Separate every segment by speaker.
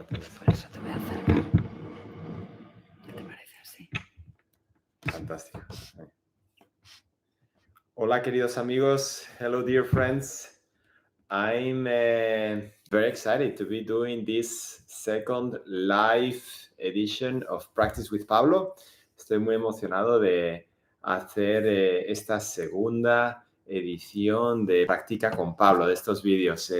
Speaker 1: Ahora te ves.
Speaker 2: Por eso te voy a acercar. ¿Qué te parece así?
Speaker 1: Fantástico. Hola, queridos amigos. Hello, dear friends. I'm very excited to be doing this second live edition of Practice with Pablo. Estoy muy emocionado de hacer esta segunda edición de Practica con Pablo, de estos vídeos.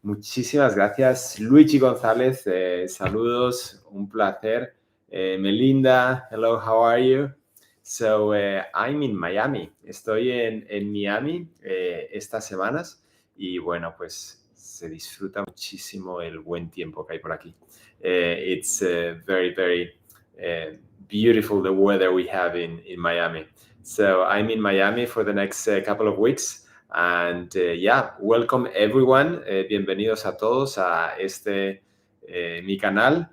Speaker 1: Muchísimas gracias, Luigi González. Saludos, un placer. Melinda, hello, how are you? So, I'm in Miami. Estoy en Miami estas semanas. Y bueno, pues se disfruta muchísimo el buen tiempo que hay por aquí. It's very, very beautiful the weather we have in Miami. So I'm in Miami for the next couple of weeks. And yeah, welcome everyone. Bienvenidos a todos a mi canal.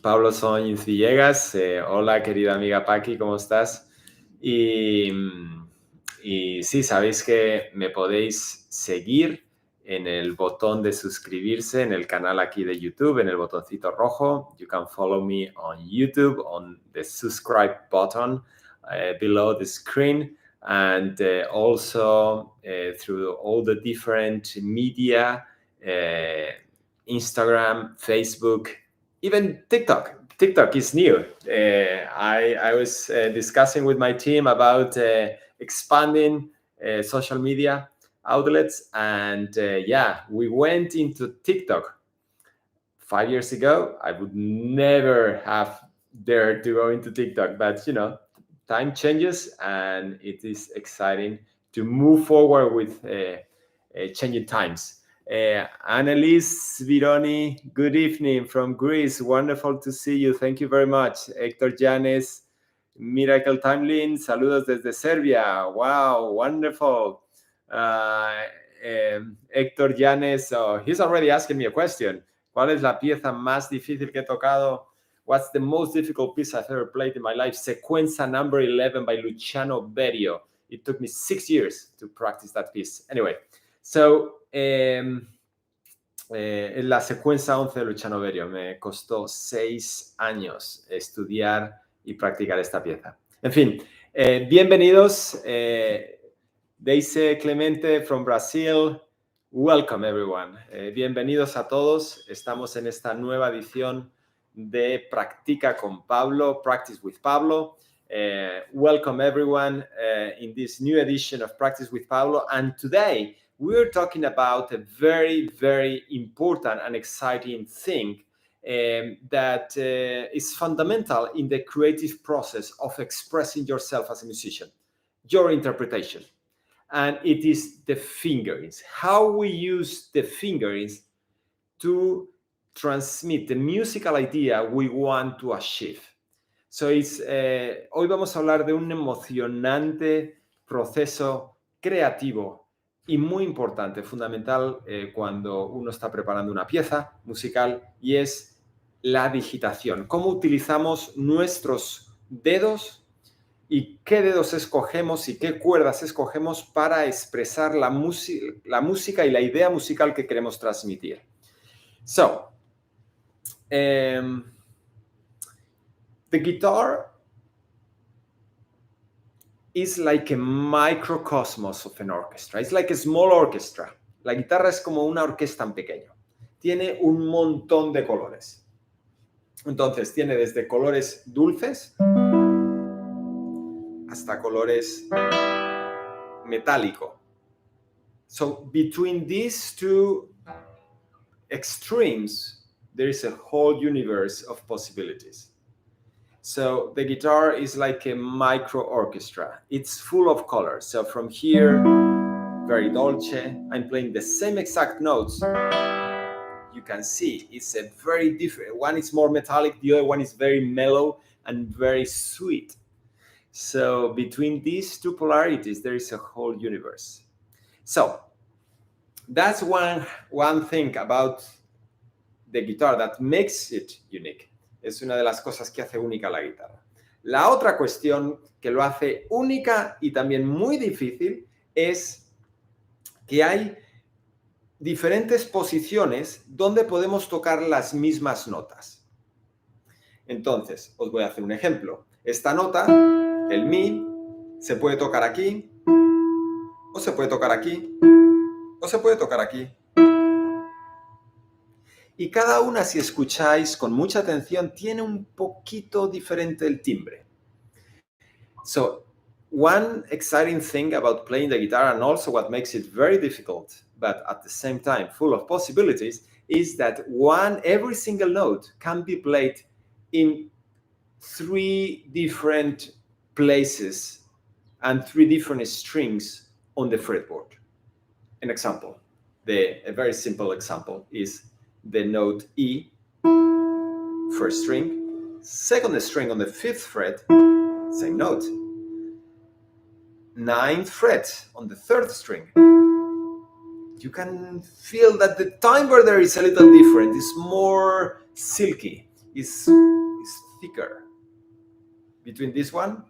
Speaker 1: Pablo Soñz Villegas. Hola, querida amiga Paqui, ¿cómo estás? Y sí, sabéis que me podéis seguir en el botón de suscribirse en el canal aquí de YouTube, en el botoncito rojo. You can follow me on YouTube on the subscribe button below the screen, and also through all the different media, Instagram, Facebook, even TikTok. TikTok is new. I was discussing with my team about expanding social media outlets, and yeah, we went into TikTok 5 years ago. I would never have dared to go into TikTok, but you know, time changes, and it is exciting to move forward with changing times. Annelies Vironi, good evening from Greece. Wonderful to see you. Thank you very much. Héctor Llanes, Miracle Timeline, saludos desde Serbia. Wow, wonderful. Héctor Llanes, he's already asking me a question. ¿Cuál es la pieza más difícil que he tocado? What's the most difficult piece I've ever played in my life? Sequenza number 11 by Luciano Berio. It took me 6 years to practice that piece. Anyway, so la secuencia 11 de Luciano Berio me costó 6 años estudiar y practicar esta pieza. En fin, bienvenidos. Deise Clemente from Brazil. Welcome everyone. Bienvenidos a todos. Estamos en esta nueva edición de Practica con Pablo, Practice with Pablo. Welcome everyone in this new edition of Practice with Pablo. And today we're talking about a very, very important and exciting thing that is fundamental in the creative process of expressing yourself as a musician, your interpretation. And it is the fingerings, how we use the fingerings to transmit the musical idea we want to achieve. So hoy vamos a hablar de un emocionante proceso creativo y muy importante, fundamental cuando uno está preparando una pieza musical, y es la digitación. Cómo utilizamos nuestros dedos y qué dedos escogemos y qué cuerdas escogemos para expresar la música y la idea musical que queremos transmitir. So, the guitar is like a microcosmos of an orchestra. It's like a small orchestra. La guitarra es como una orquesta en pequeño. Tiene un montón de colores. Entonces, tiene desde colores dulces hasta colores metálico. So between these two extremes, there is a whole universe of possibilities. So the guitar is like a micro orchestra. It's full of colors. So from here, very dolce, I'm playing the same exact notes. You can see it's a very different. One is more metallic, the other one is very mellow and very sweet. So between these two polarities, there is a whole universe. So that's one thing about the guitar that makes it unique. Es una de las cosas que hace única la guitarra. La otra cuestión que lo hace única y también muy difícil es que hay diferentes posiciones donde podemos tocar las mismas notas. Entonces, os voy a hacer un ejemplo. Esta nota, el mi, se puede tocar aquí, o se puede tocar aquí, o se puede tocar aquí. Y cada una, si escucháis con mucha atención, tiene un poquito diferente el timbre. So, one exciting thing about playing the guitar, and also what makes it very difficult, but at the same time full of possibilities, is that every single note can be played in 3 different places and 3 different strings on the fretboard. An example, a very simple example is the note E, first string, second string on the 5th fret, same note. 9th fret on the 3rd string. You can feel that the timbre there is a little different. It's more silky. It's thicker. Between this one,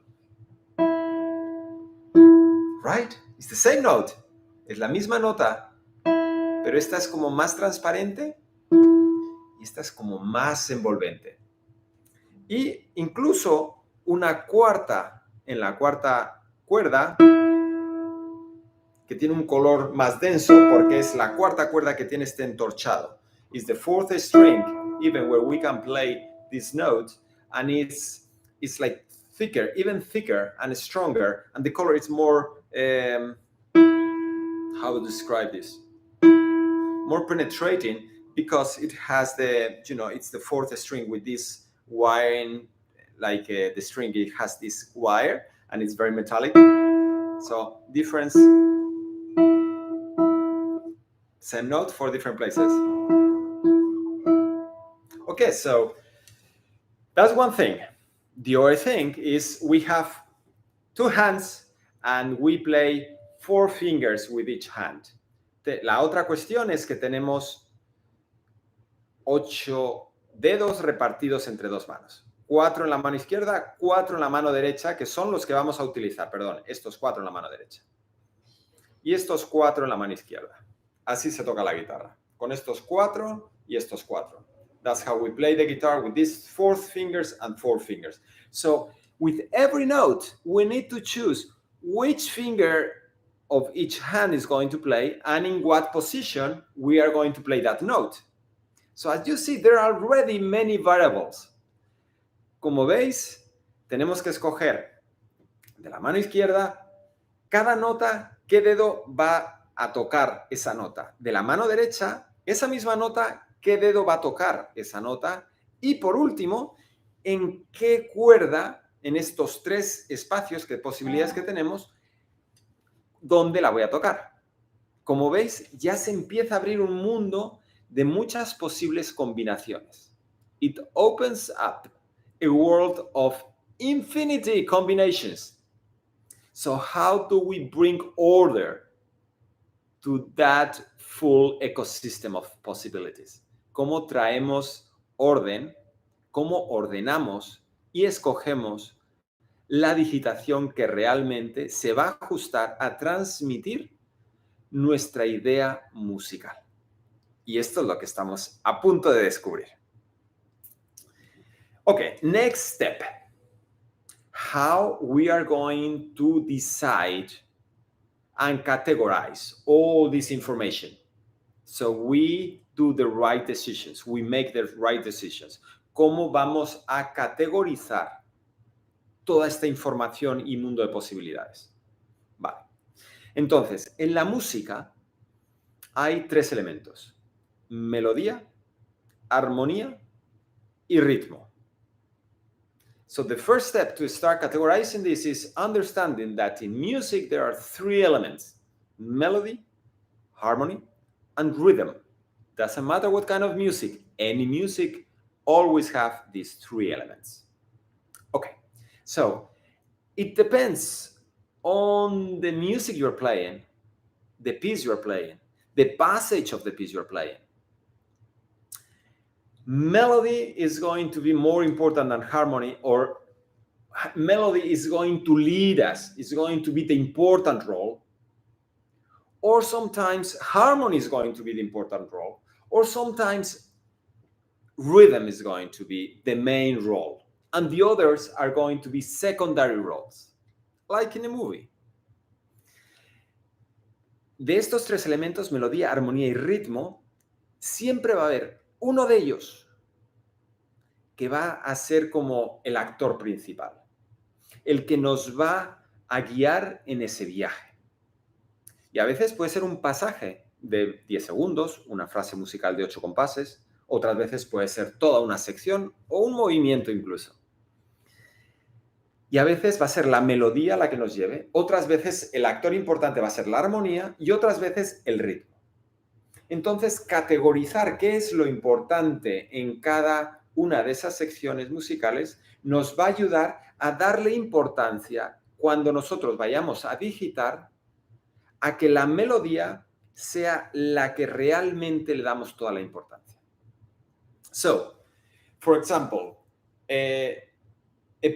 Speaker 1: right? It's the same note. Es la misma nota, pero esta es como más transparente y esta es como más envolvente. Y incluso una cuarta en la cuarta cuerda que tiene un color más denso porque es la cuarta cuerda que tiene este entorchado. It's the 4th string, even where we can play this note, and it's like thicker, even thicker and stronger, and the color is more, how to describe this? More penetrating because it has it's the 4th string with this wiring, like the string, it has this wire and it's very metallic. So difference, same note for different places. Okay, so that's one thing. The other thing is we have 2 hands and we play 4 fingers with each hand. La otra cuestión es que tenemos 8 dedos repartidos entre 2 manos. 4 en la mano izquierda, 4 en la mano derecha, que son los que vamos a utilizar, perdón, estos 4 en la mano derecha. Y estos 4 en la mano izquierda. Así se toca la guitarra, con estos 4 y estos 4. That's how we play the guitar, with these 4 fingers and 4 fingers. So with every note, we need to choose which finger of each hand is going to play and in what position we are going to play that note. So as you see, there are already many variables. Como veis, tenemos que escoger de la mano izquierda cada nota, qué dedo va a tocar esa nota. De la mano derecha, esa misma nota, qué dedo va a tocar esa nota. Y por último, en qué cuerda, en estos 3 espacios, qué posibilidades que tenemos, dónde la voy a tocar. Como veis, ya se empieza a abrir un mundo de muchas posibles combinaciones. It opens up a world of infinity combinations. So how do we bring order to that full ecosystem of possibilities? ¿Cómo traemos orden? ¿Cómo ordenamos y escogemos la digitación que realmente se va a ajustar a transmitir nuestra idea musical? Y esto es lo que estamos a punto de descubrir. Okay, next step. How we are going to decide and categorize all this information. So we do the right decisions. We make the right decisions. ¿Cómo vamos a categorizar toda esta información y mundo de posibilidades? Vale. Entonces, en la música hay 3 elementos: melodía, armonía y ritmo. So the first step to start categorizing this is understanding that in music there are 3 elements: melody, harmony, and rhythm. Doesn't matter what kind of music, any music always have these 3 elements. Okay, so it depends on the music you're playing, the piece you're playing, the passage of the piece you're playing. Melody is going to be more important than harmony, or melody is going to lead us, it's going to be the important role, or sometimes harmony is going to be the important role, or sometimes rhythm is going to be the main role, and the others are going to be secondary roles, like in a movie. De estos tres elementos, melodía, armonía y ritmo, siempre va a haber uno de ellos que va a ser como el actor principal, el que nos va a guiar en ese viaje. Y a veces puede ser un pasaje de 10 segundos, una frase musical de 8 compases, otras veces puede ser toda una sección o un movimiento incluso. Y a veces va a ser la melodía la que nos lleve, otras veces el actor importante va a ser la armonía y otras veces el ritmo. Entonces, categorizar qué es lo importante en cada una de esas secciones musicales nos va a ayudar a darle importancia cuando nosotros vayamos a digitar a que la melodía sea la que realmente le damos toda la importancia. So, for example, a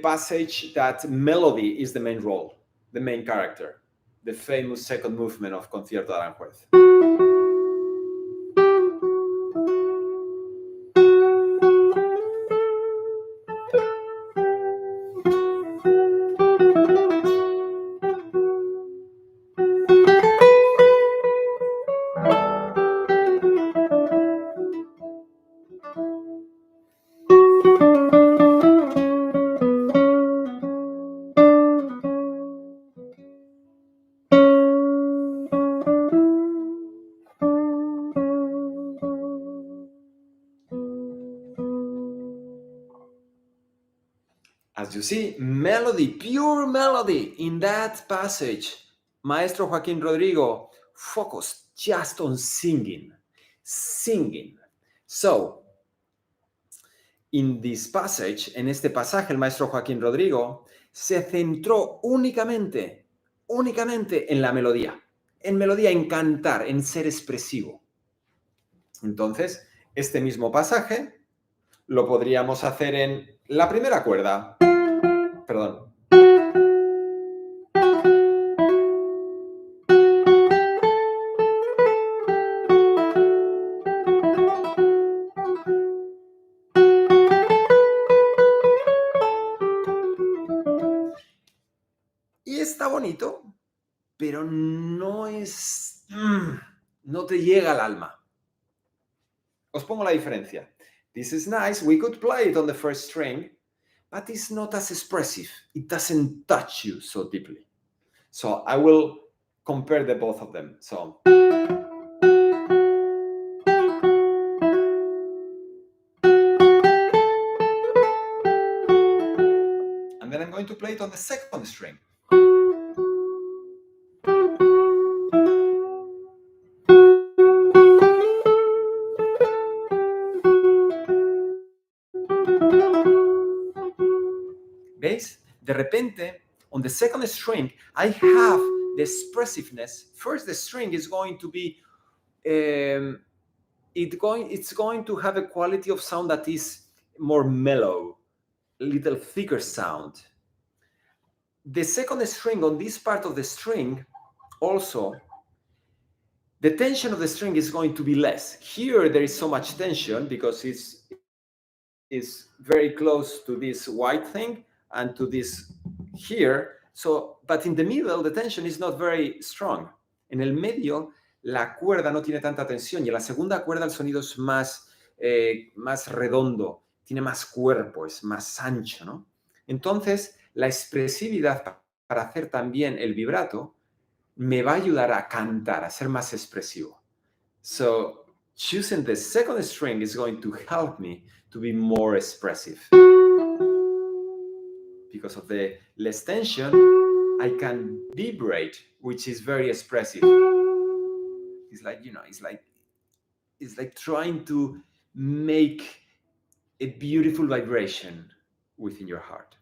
Speaker 1: passage that melody is the main role, the main character, the famous second movement of Concierto de Aranjuez. As you see, melody, pure melody in that passage. Maestro Joaquín Rodrigo focused just on singing. So, in this passage, en este pasaje, el maestro Joaquín Rodrigo se centró únicamente en la melodía, en cantar, en ser expresivo. Entonces, este mismo pasaje lo podríamos hacer en la primera cuerda. Perdón. Y está bonito, pero no es... no te llega al alma. Os pongo la diferencia. This is nice, we could play it on the first string, but it's not as expressive. It doesn't touch you so deeply. So I will compare the both of them. So... and then I'm going to play it on the second string. ¿Veis? De repente, on the second string, I have the expressiveness. First, the string is going to be, it's going to have a quality of sound that is more mellow, a little thicker sound. The second string, on this part of the string, also, the tension of the string is going to be less. Here, there is so much tension because it's very close to this white thing and to this here. So, but in the middle, the tension is not very strong. En el medio, la cuerda no tiene tanta tensión y en la segunda cuerda el sonido es más redondo, tiene más cuerpo, es más ancho, ¿no? Entonces, la expresividad para hacer también el vibrato me va a ayudar a cantar, a ser más expresivo. So, choosing the second string is going to help me to be more expressive. Because of the less tension, I can vibrate, which is very expressive. It's like, it's like trying to make a beautiful vibration within your heart.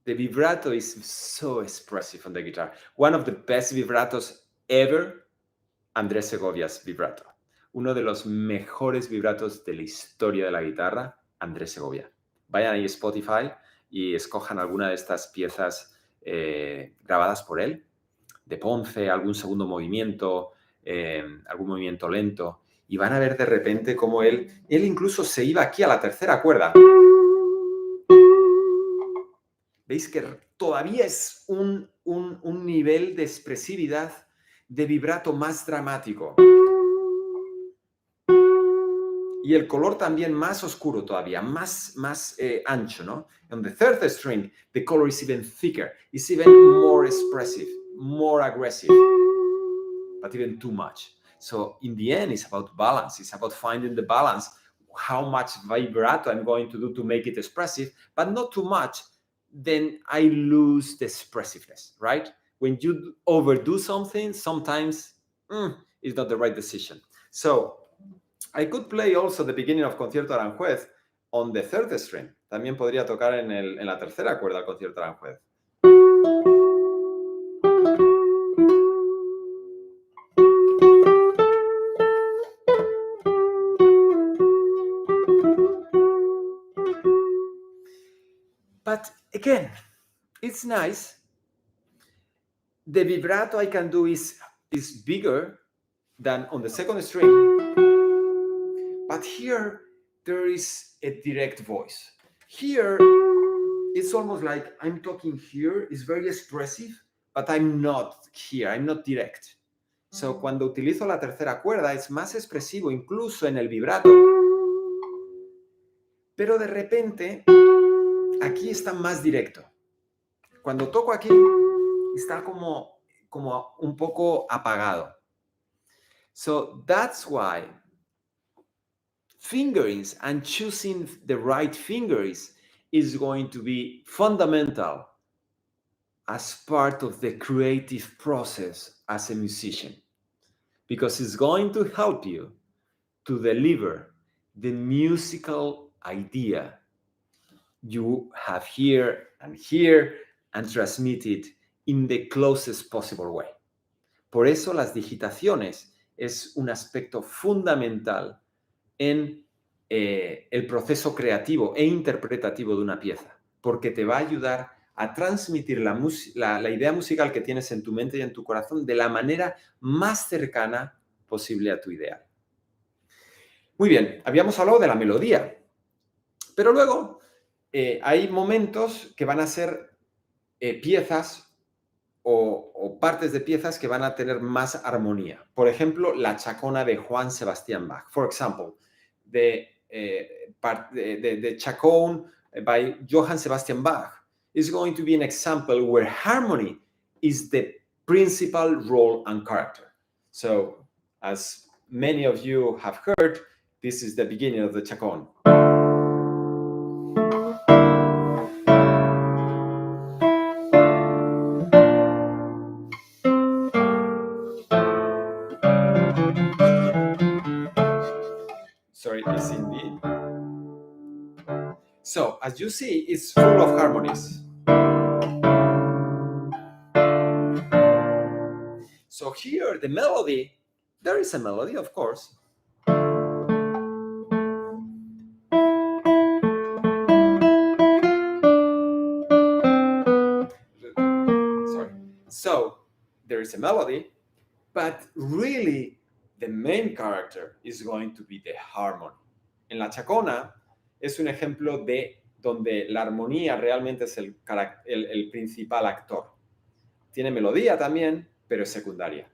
Speaker 1: The vibrato is so expressive on the guitar. One of the best vibratos ever, Andrés Segovia's vibrato. Uno de los mejores vibratos de la historia de la guitarra, Andrés Segovia. Vayan ahí a Spotify y escojan alguna de estas piezas grabadas por él. de Ponce, algún segundo movimiento, algún movimiento lento, y van a ver de repente cómo él incluso se iba aquí a la tercera cuerda. ¿Veis que todavía es un nivel de expresividad, de vibrato más dramático? Y el color también más oscuro todavía, más ancho, ¿no? On the third string, the color is even thicker, it's even more expressive, more aggressive, but even too much. So in the end, it's about balance. It's about finding the balance, how much vibrato I'm going to do to make it expressive, but not too much, then I lose the expressiveness, right? When you overdo something, sometimes it's not the right decision. So I could play also the beginning of Concierto Aranjuez on the third string. También podría tocar en la tercera cuerda el Concierto Aranjuez. But again, it's nice. The vibrato I can do is bigger than on the second string. But here, there is a direct voice. Here, it's almost like I'm talking here. It's very expressive, but I'm not here. I'm not direct. So, cuando utilizo la tercera cuerda, es más expresivo, incluso en el vibrato. Pero de repente, aquí está más directo. Cuando toco aquí, está como un poco apagado. So, that's why fingerings and choosing the right fingerings is going to be fundamental as part of the creative process as a musician, because it's going to help you to deliver the musical idea you have here and transmit it in the closest possible way. Por eso las digitaciones es un aspecto fundamental en el proceso creativo e interpretativo de una pieza, porque te va a ayudar a transmitir la idea musical que tienes en tu mente y en tu corazón de la manera más cercana posible a tu ideal. Muy bien, habíamos hablado de la melodía, pero luego hay momentos que van a ser piezas o partes de piezas que van a tener más armonía. Por ejemplo, la Chacona de Johann Sebastian Bach. For example, the Chaconne by Johann Sebastian Bach is going to be an example where harmony is the principal role and character. So, as many of you have heard, this is the beginning of the Chaconne. Sorry, it's in B. So, as you see, it's full of harmonies. So here, the melody, there is a melody, of course. Sorry. So, there is a melody, but really, the main character is going to be the harmony. En la Chacona es un ejemplo de donde la armonía realmente es el principal actor. Tiene melodía también, pero es secundaria.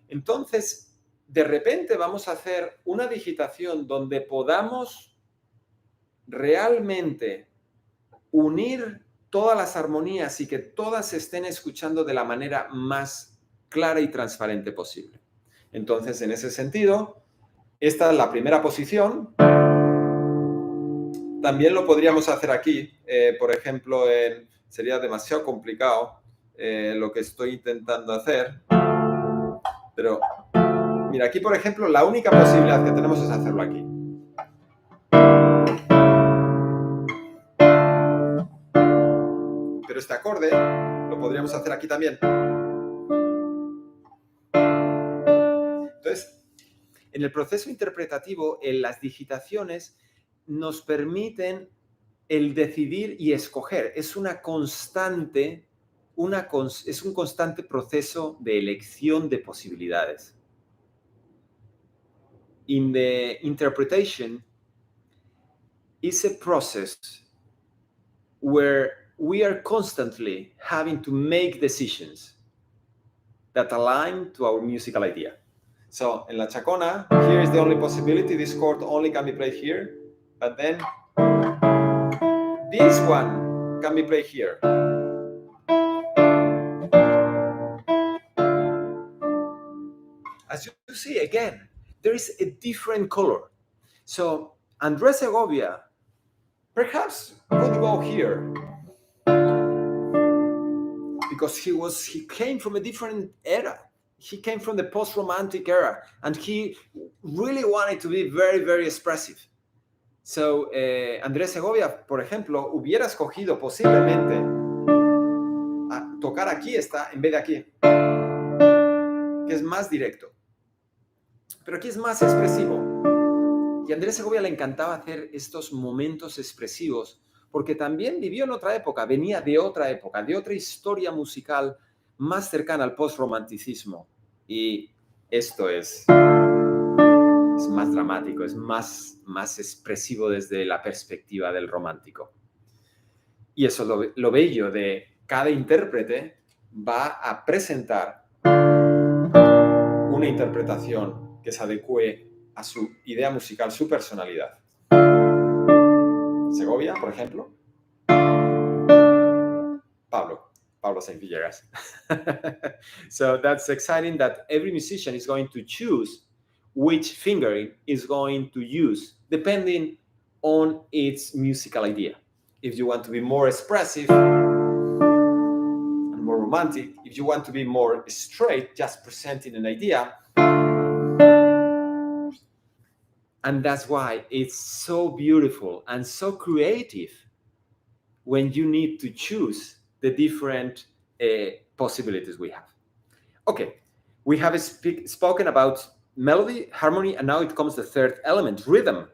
Speaker 1: Entonces, de repente vamos a hacer una digitación donde podamos realmente unir todas las armonías y que todas se estén escuchando de la manera más clara y transparente posible. Entonces, en ese sentido, esta es la primera posición. También lo podríamos hacer aquí. Por ejemplo, sería demasiado complicado lo que estoy intentando hacer. Pero, mira, aquí, por ejemplo, la única posibilidad que tenemos es hacerlo aquí. Pero este acorde lo podríamos hacer aquí también. En el proceso interpretativo, las digitaciones nos permiten el decidir y escoger. Es una constante, es un constante proceso de elección de posibilidades. In the interpretation, it's a process where we are constantly having to make decisions that align to our musical idea. So, en la chacona, here is the only possibility. This chord only can be played here, but then this one can be played here. As you see, again, there is a different color. So, Andrés Segovia perhaps could go here because he came from a different era. He came from the post-romantic era, and he really wanted to be very, very expressive. So, Andrés Segovia, por ejemplo, hubiera escogido posiblemente tocar aquí en vez de aquí, que es más directo. Pero aquí es más expresivo. Y a Andrés Segovia le encantaba hacer estos momentos expresivos, porque también vivió en otra época, venía de otra época, de otra historia musical más cercana al post-romanticismo. Y esto es más dramático, es más expresivo desde la perspectiva del romántico. Y eso es lo bello de cada intérprete va a presentar una interpretación que se adecue a su idea musical, su personalidad. Segovia, por ejemplo. Pablo Sainz Villegas. So that's exciting that every musician is going to choose which fingering is going to use depending on its musical idea. If you want to be more expressive and more romantic, if you want to be more straight, just presenting an idea. And that's why it's so beautiful and so creative when you need to choose the different possibilities we have. Okay, we have spoken about melody, harmony, and now it comes the third element, rhythm.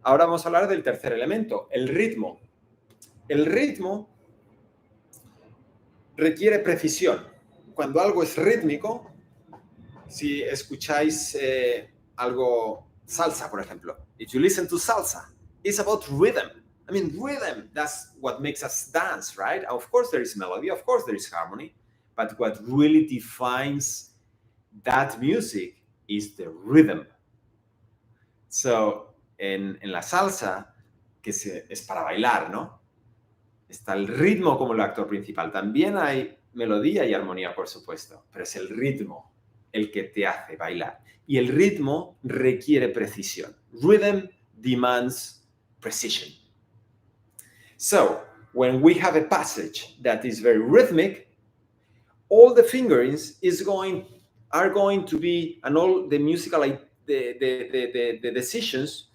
Speaker 1: Ahora vamos a hablar del tercer elemento, el ritmo. El ritmo requiere precisión. Cuando algo es rítmico, si escucháis algo salsa, por ejemplo, if you listen to salsa, it's about rhythm. I mean, rhythm, that's what makes us dance, right? Of course there is melody, of course there is harmony, but what really defines that music is the rhythm. So, en la salsa, que es para bailar, ¿no? Está el ritmo como el actor principal. También hay melodía y armonía, por supuesto, pero es el ritmo el que te hace bailar. Y el ritmo requiere precisión. Rhythm demands precision. So, when we have a passage that is very rhythmic, all the fingerings are going to be, and all the musical, the decisions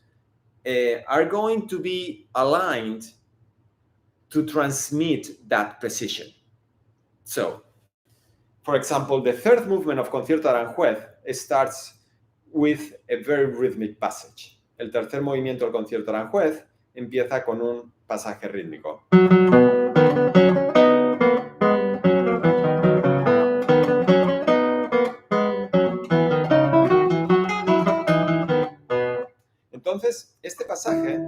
Speaker 1: are going to be aligned to transmit that precision. So, for example, the third movement of Concierto Aranjuez starts with a very rhythmic passage. El tercer movimiento del Concierto Aranjuez empieza con un pasaje rítmico. Entonces, este pasaje,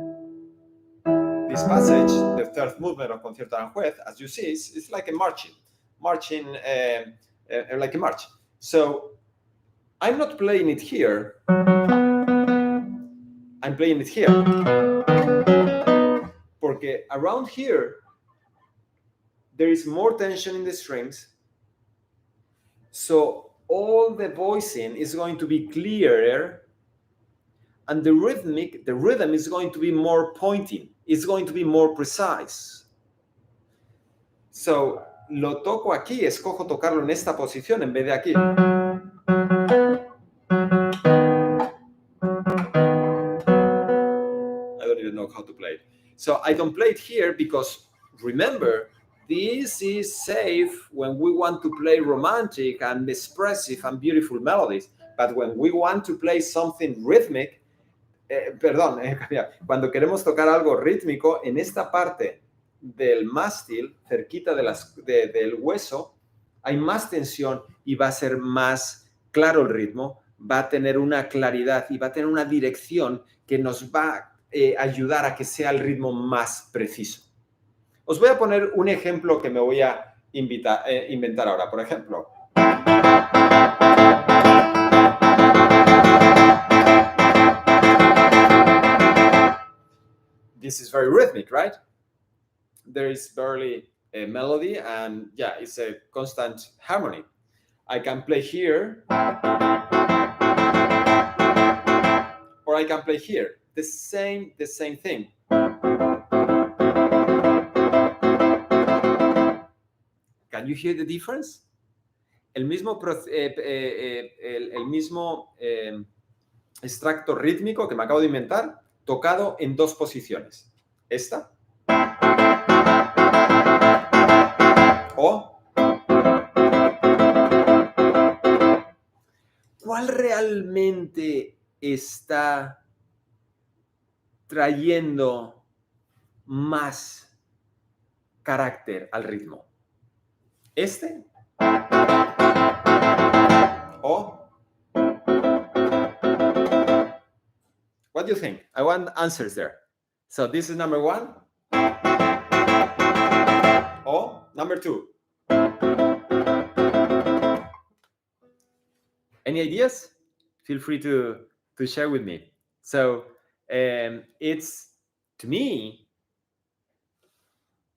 Speaker 1: this passage, the third movement of Concierto Aranjuez, as you see, it's like a marching, like a march. So, I'm not playing it here. I'm playing it here. Porque around here, there is more tension in the strings. So all the voicing is going to be clearer. And the rhythm is going to be more pointing. It's going to be more precise. So, lo toco aquí, escojo tocarlo en esta posición en vez de aquí. I don't even know how to play it. So I don't play it here because, remember, this is safe when we want to play romantic and expressive and beautiful melodies. But when we want to play something rhythmic, cuando queremos tocar algo rítmico, en esta parte del mástil, cerquita del hueso, hay más tensión y va a ser más claro el ritmo, va a tener una claridad y va a tener una dirección que nos va a ayudar a que sea el ritmo más preciso. Os voy a poner un ejemplo que me voy a inventar ahora. Por ejemplo, this is very rhythmic, right? There is barely a melody, and yeah, it's a constant harmony. I can play here, or I can play here. The same thing. Can you hear the difference? El mismo extracto rítmico que me acabo de inventar, tocado en dos posiciones. Esta. O. ¿Cuál realmente está trayendo más carácter al ritmo? ¿Este? ¿O? What do you think? I want answers there. So this is number one. Or number two. Any ideas? Feel free to share with me. So it's, to me,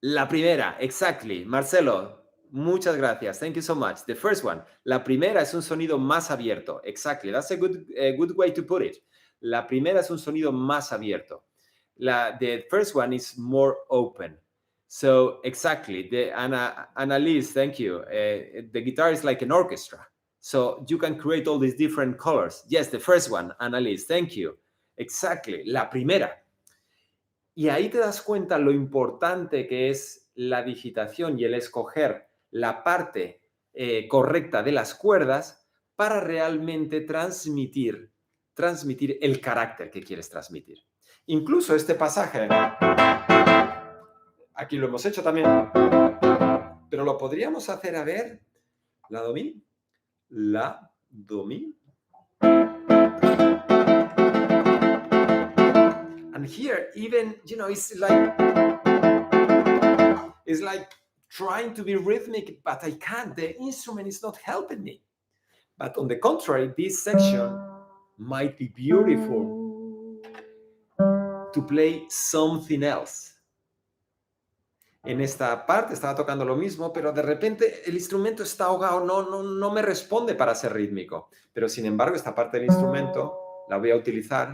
Speaker 1: la primera, exactly. Marcelo, muchas gracias. Thank you so much. The first one. La primera es un sonido más abierto. Exactly. That's a good way to put it. La primera es un sonido más abierto. The first one is more open. So exactly. Annalise, thank you. The guitar is like an orchestra. So you can create all these different colors. Yes, the first one, Annalise, thank you. Exactly. La primera. Y ahí te das cuenta lo importante que es la digitación y el escoger la parte correcta de las cuerdas para realmente transmitir el carácter que quieres transmitir. Incluso este pasaje, aquí lo hemos hecho también, pero lo podríamos hacer, a ver, la do mi, la do mi. And here, even, it's like trying to be rhythmic, but I can't. The instrument is not helping me. But on the contrary, this section might be beautiful to play something else. En esta parte estaba tocando lo mismo, pero de repente el instrumento está ahogado, no me responde para ser rítmico. Pero sin embargo, esta parte del instrumento la voy a utilizar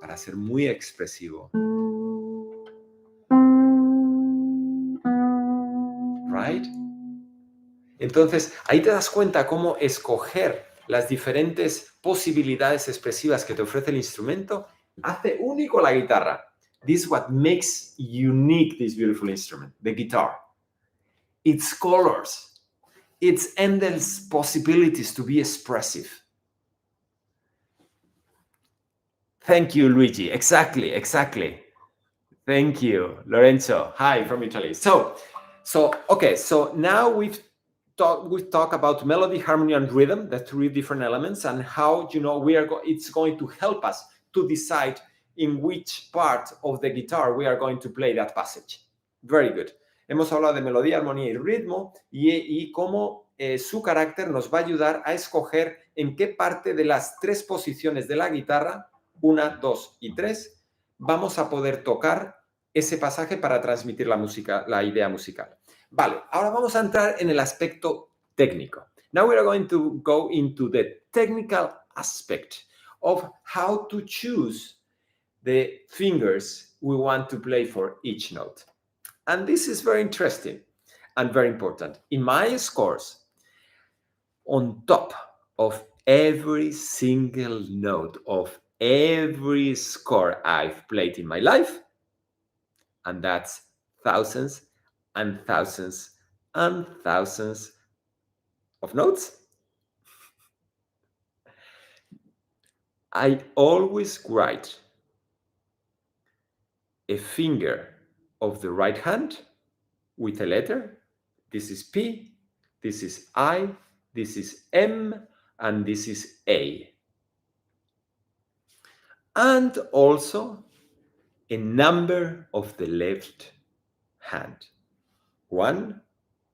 Speaker 1: para ser muy expresivo. Right? Entonces, ahí te das cuenta cómo escoger las diferentes posibilidades expresivas que te ofrece el instrumento hace único la guitarra. This is what makes unique this beautiful instrument, the guitar. Its colors, its endless possibilities to be expressive. Thank you, Luigi. Exactly. Thank you, Lorenzo. Hi from Italy. So now we've talked about melody, harmony, and rhythm, the three different elements, and how it's going to help us to decide in which part of the guitar we are going to play that passage. Very good. Hemos hablado de melodía, armonía y ritmo y cómo su carácter nos va a ayudar a escoger en qué parte de las tres posiciones de la guitarra, 1, 2 y 3, vamos a poder tocar ese pasaje para transmitir la idea musical. Vale, ahora vamos a entrar en el aspecto técnico. Now we are going to go into the technical aspect of how to choose the fingers we want to play for each note. And this is very interesting and very important. In my scores, on top of every single note of every score I've played in my life, and that's thousands and thousands and thousands of notes, I always write a finger of the right hand with a letter. This is P, this is I, this is M, and this is A. And also a number of the left hand. 1,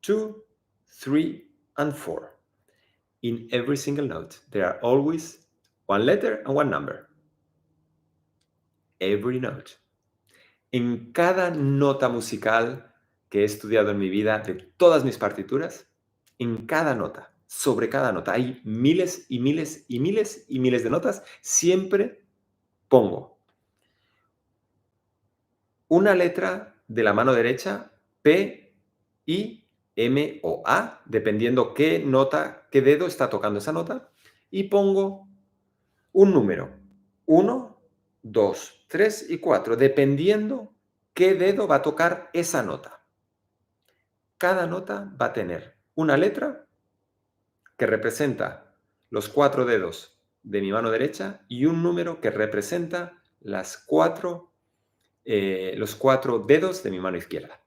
Speaker 1: 2, 3, and 4. In every single note, there are always one letter and one number. Every note. En cada nota musical que he estudiado en mi vida, de todas mis partituras, en cada nota, sobre cada nota, hay miles y miles y miles y miles de notas, siempre pongo una letra de la mano derecha, P, I, M o A, dependiendo qué nota, qué dedo está tocando esa nota, y pongo un número, 1, 2, 3 y 4, dependiendo qué dedo va a tocar esa nota. Cada nota va a tener una letra que representa los 4 dedos de mi mano derecha y un número que representa los 4 dedos de mi mano izquierda.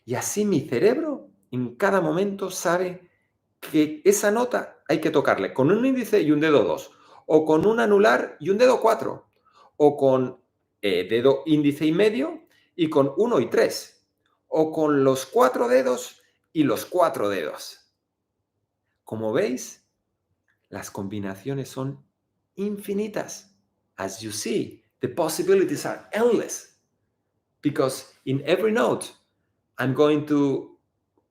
Speaker 1: Y así mi cerebro en cada momento sabe que esa nota hay que tocarle con un índice y un dedo 2, o con un anular y un dedo 4, o con dedo índice y medio y con 1 y 3, o con los 4 dedos y los 4 dedos. Como veis, las combinaciones son infinitas. As you see, the possibilities are endless. Because in every note, I'm going to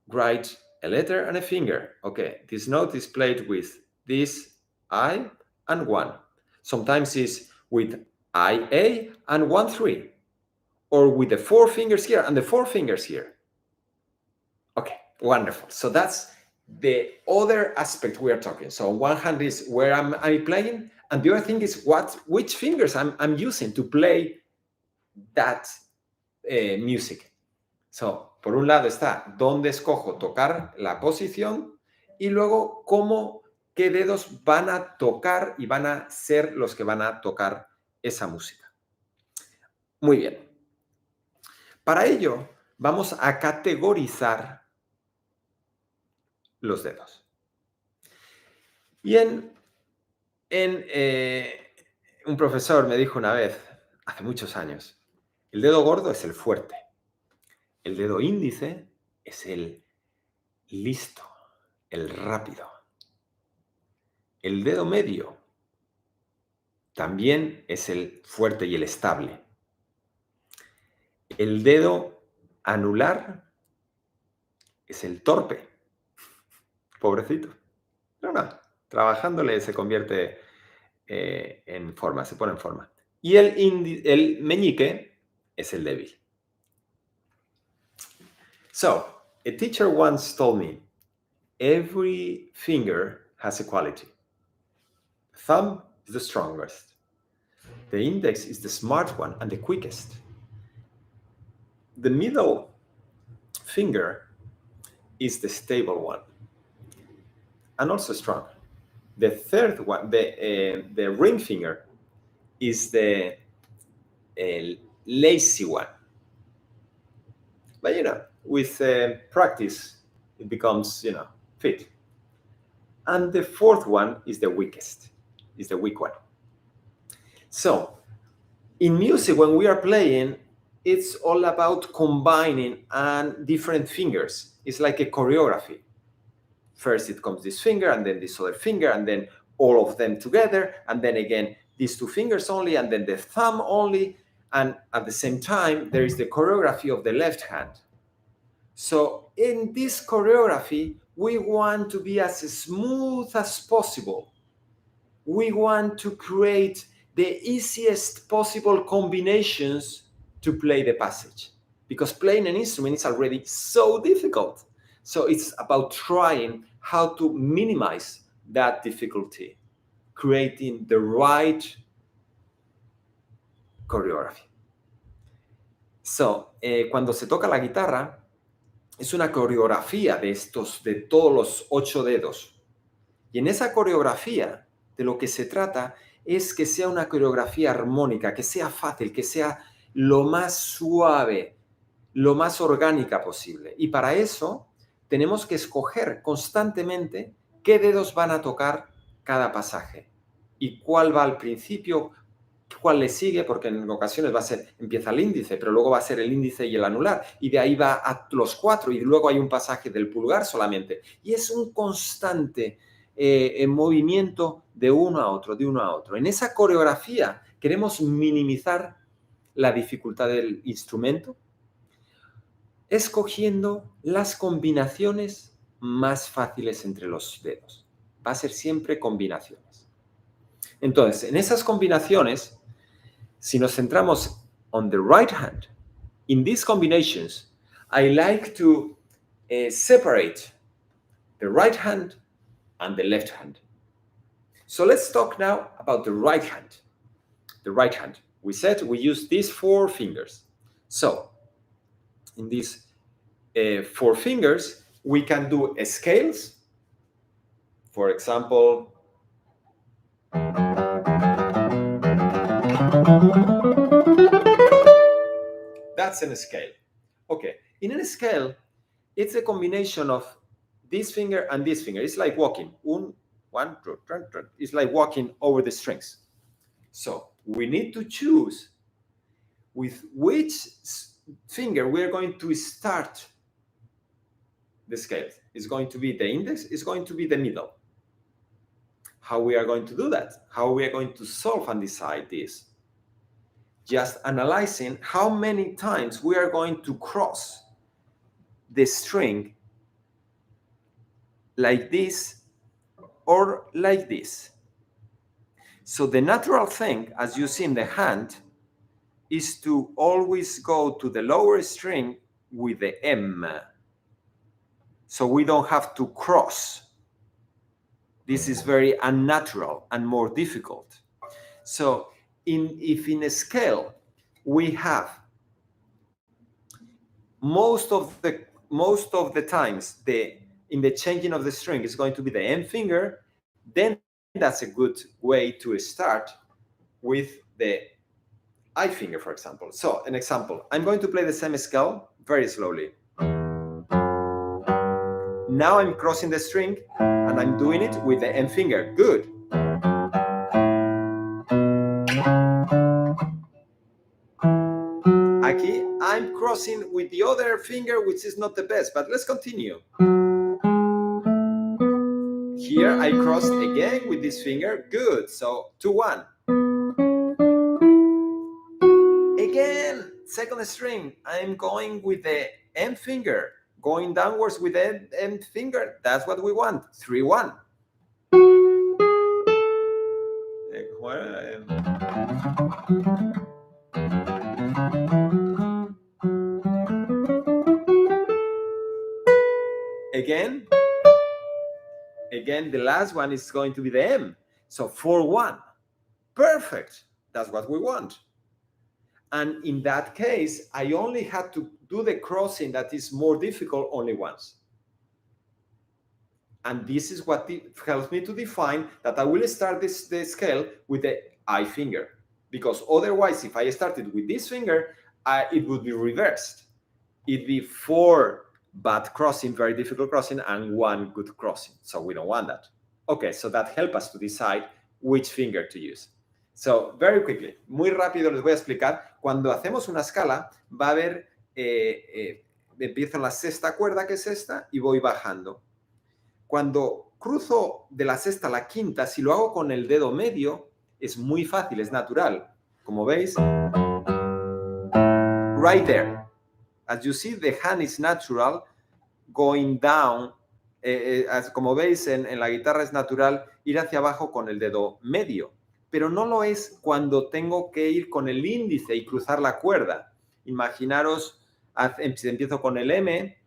Speaker 1: write a letter and a finger. Okay, this note is played with this I and 1. Sometimes it's with IA and 1, 3. Or with the 4 fingers here and the 4 fingers here. Okay, wonderful. So that's the other aspect we are talking. So on one hand is where am I playing, and the other thing is which fingers I'm using to play that music. So, por un lado está dónde escojo tocar la posición y luego qué dedos van a tocar y van a ser los que van a tocar esa música. Muy bien. Para ello, vamos a categorizar los dedos. Y un profesor me dijo una vez, hace muchos años, el dedo gordo es el fuerte. El dedo índice es el listo, el rápido. El dedo medio también es el fuerte y el estable. El dedo anular es el torpe. Pobrecito. No, trabajándole se convierte en forma, se pone en forma. Y el meñique es el débil. So, a teacher once told me, every finger has a quality. Thumb is the strongest. The index is the smart one and the quickest. The middle finger is the stable one and also strong. The third one, the ring finger, is the lazy one. But, with practice, it becomes, fit. And the fourth one is the weakest, is the weak one. So, in music, when we are playing, it's all about combining different fingers. It's like a choreography. First, it comes this finger, and then this other finger, and then all of them together, and then again, these 2 fingers only, and then the thumb only, and at the same time, there is the choreography of the left hand. So in this choreography, we want to be as smooth as possible. We want to create the easiest possible combinations to play the passage, because playing an instrument is already so difficult. So it's about trying how to minimize that difficulty, creating the right choreography. So, cuando se toca la guitarra, es una coreografía de todos los 8 dedos. Y en esa coreografía, de lo que se trata es que sea una coreografía armónica, que sea fácil, que sea lo más suave, lo más orgánica posible. Y para eso tenemos que escoger constantemente qué dedos van a tocar cada pasaje y cuál va al principio, cuál le sigue, porque en ocasiones empieza el índice, pero luego va a ser el índice y el anular, y de ahí va a los 4, y luego hay un pasaje del pulgar solamente. Y es un constante movimiento de uno a otro, de uno a otro. En esa coreografía queremos minimizar la dificultad del instrumento, escogiendo las combinaciones más fáciles entre los dedos. Va a ser siempre combinaciones. Entonces, en esas combinaciones, si nos centramos on the right hand, in these combinations, I like to separate the right hand and the left hand. So let's talk now about the right hand. The right hand. We said we use these 4 fingers. So, in these 4 fingers, we can do scales. For example, that's a scale. Okay, in a scale, it's a combination of this finger and this finger. It's like walking. One, it's like walking over the strings. So we need to choose with which finger we're going to start the scale. It's going to be the index, it's going to be the middle. How we are going to do that? How we are going to solve and decide this? Just analyzing how many times we are going to cross the string like this or like this. So the natural thing, as you see in the hand, is to always go to the lower string with the M. So we don't have to cross. This is very unnatural and more difficult. So if in a scale we have most of the times in the changing of the string is going to be the M finger, then that's a good way to start with the I finger, for example. So an example, I'm going to play the same scale very slowly. Now I'm crossing the string and I'm doing it with the M finger. Good. Aquí I'm crossing with the other finger, which is not the best, but let's continue. Here I crossed again with this finger. Good. So 2-1. Again, second string, I'm going with the M finger, going downwards with the M finger. That's what we want. 3-1. Again, the last one is going to be the M. So 4-1. Perfect. That's what we want. And in that case, I only had to do the crossing that is more difficult only once. And this is what helps me to define that I will start the scale with the I finger. Because otherwise, if I started with this finger, it would be reversed. It'd be 4 bad crossing, very difficult crossing, and 1 good crossing. So we don't want that. Okay, so that helps us to decide which finger to use. So, very quickly, muy rápido les voy a explicar. Cuando hacemos una escala, va a haber, empiezo en la sexta cuerda, que es esta, y voy bajando. Cuando cruzo de la sexta a la quinta, si lo hago con el dedo medio, es muy fácil, es natural. Como veis, right there. As you see, the hand is natural, going down. Como veis, en la guitarra es natural ir hacia abajo con el dedo medio. Pero no lo es cuando tengo que ir con el índice y cruzar la cuerda. Imaginaros, si empiezo con el M,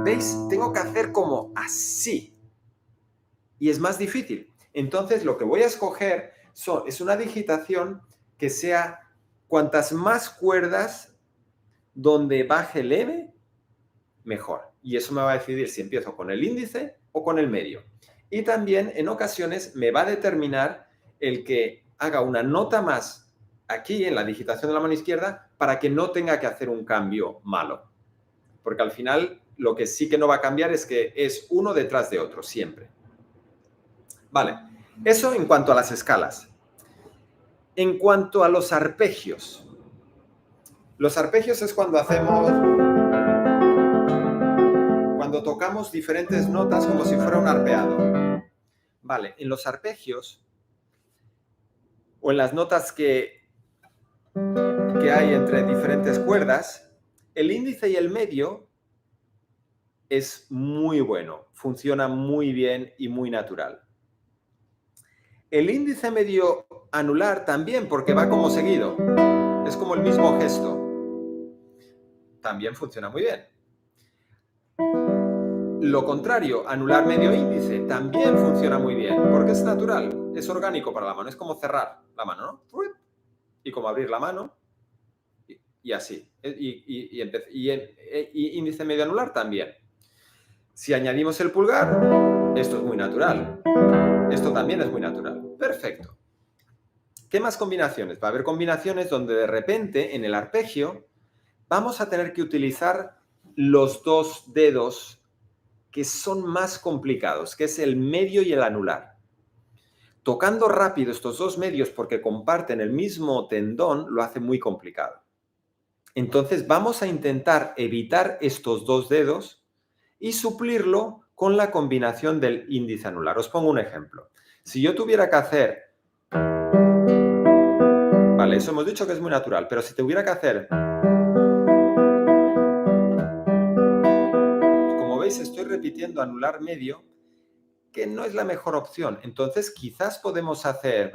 Speaker 1: ¿veis? Tengo que hacer como así. Y es más difícil. Entonces, lo que voy a escoger es una digitación que sea cuantas más cuerdas donde baje el M, mejor. Y eso me va a decidir si empiezo con el índice o con el medio. Y también en ocasiones me va a determinar el que haga una nota más aquí en la digitación de la mano izquierda para que no tenga que hacer un cambio malo. Porque al final lo que sí que no va a cambiar es que es uno detrás de otro, siempre. Vale, eso en cuanto a las escalas. En cuanto a los arpegios es cuando tocamos diferentes notas como si fuera un arpeado. Vale, en los arpegios o en las notas que hay entre diferentes cuerdas, el índice y el medio es muy bueno, funciona muy bien y muy natural. El índice medio anular también, porque va como seguido, es como el mismo gesto. También funciona muy bien. Lo contrario, anular medio índice, también funciona muy bien, porque es natural, es orgánico para la mano, es como cerrar la mano, ¿no? Y como abrir la mano, y así. Y índice medio anular también. Si añadimos el pulgar, esto es muy natural. Esto también es muy natural. Perfecto. ¿Qué más combinaciones? Va a haber combinaciones donde de repente en el arpegio vamos a tener que utilizar los dos dedos que son más complicados, que es el medio y el anular. Tocando rápido estos dos medios porque comparten el mismo tendón lo hace muy complicado. Entonces vamos a intentar evitar estos dos dedos y suplirlo con la combinación del índice anular. Os pongo un ejemplo. Si yo tuviera que hacer... Vale, eso hemos dicho que es muy natural, pero si tuviera que hacer... Como veis, estoy repitiendo anular medio, que no es la mejor opción. Entonces, quizás podemos hacer...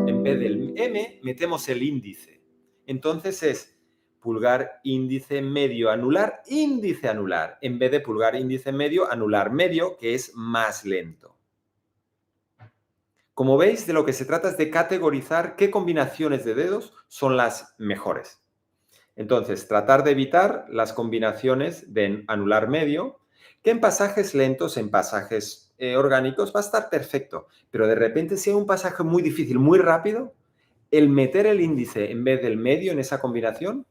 Speaker 1: En vez del M, metemos el índice. Entonces es pulgar, índice, medio, anular, índice, anular, en vez de pulgar, índice, medio, anular, medio, que es más lento. Como veis, de lo que se trata es de categorizar qué combinaciones de dedos son las mejores. Entonces, tratar de evitar las combinaciones de anular medio, que en pasajes lentos, en pasajes orgánicos, va a estar perfecto. Pero de repente, si hay un pasaje muy difícil, muy rápido, el meter el índice en vez del medio en esa combinación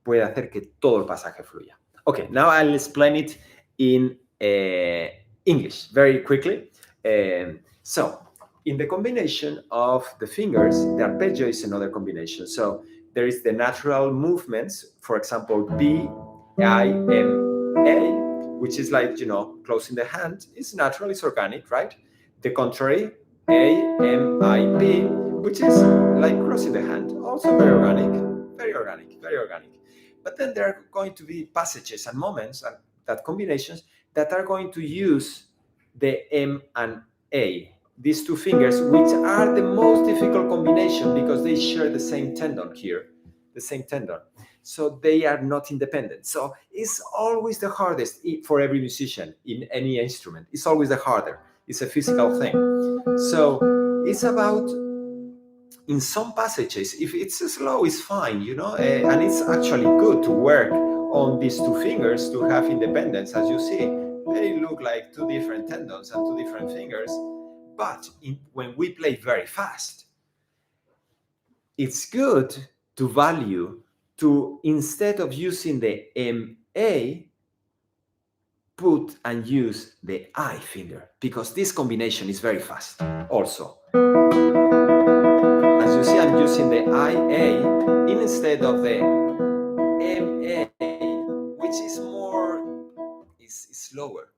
Speaker 1: puede hacer que todo el pasaje fluya. Okay, now I'll explain it in English very quickly. So, in the combination of the fingers, the arpeggio is another combination. So, there is the natural movements, for example, B, I, M, A, which is like, closing the hand. It's natural, it's organic, right? The contrary, A, M, I, P, which is like crossing the hand, also very organic, very organic, very organic. But then there are going to be passages and moments, and that combinations, that are going to use the M and A, these two fingers, which are the most difficult combination because they share the same tendon here, the same tendon. So they are not independent. So it's always the hardest for every musician in any instrument. It's always the harder. It's a physical thing. So it's about, in some passages, if it's slow, it's fine, and it's actually good to work on these two fingers to have independence. As you see, they look like two different tendons and two different fingers. But when we play very fast, it's good to value to, instead of using the MA, put and use the I finger, because this combination is very fast also. As you see, I'm using the IA instead of the MA, which is slower.